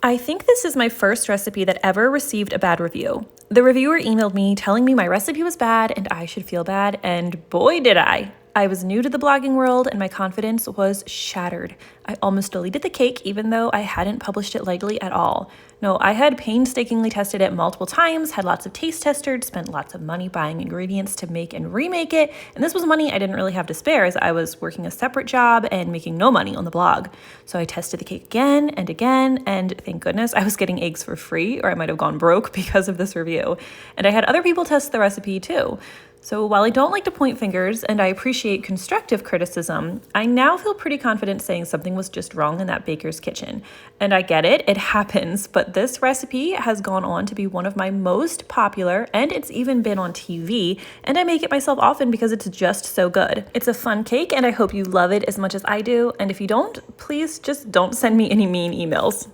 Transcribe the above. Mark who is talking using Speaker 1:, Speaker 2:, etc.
Speaker 1: I think this is my first recipe that ever received a bad review. The reviewer emailed me telling me my recipe was bad and I should feel bad, and boy did I! I was new to the blogging world and my confidence was shattered. I almost deleted the cake even though I hadn't published it lightly at all. No, I had painstakingly tested it multiple times, had lots of taste testers, spent lots of money buying ingredients to make and remake it, and this was money I didn't really have to spare as I was working a separate job and making no money on the blog. So I tested the cake again, and thank goodness I was getting eggs for free, or I might have gone broke because of this review. And I had other people test the recipe too. So while I don't like to point fingers and I appreciate constructive criticism, I now feel pretty confident saying something was just wrong in that baker's kitchen. And I get it happens, but this recipe has gone on to be one of my most popular, and it's even been on TV, and I make it myself often because it's just so good. It's a fun cake and I hope you love it as much as I do, and if you don't, please just don't send me any mean emails.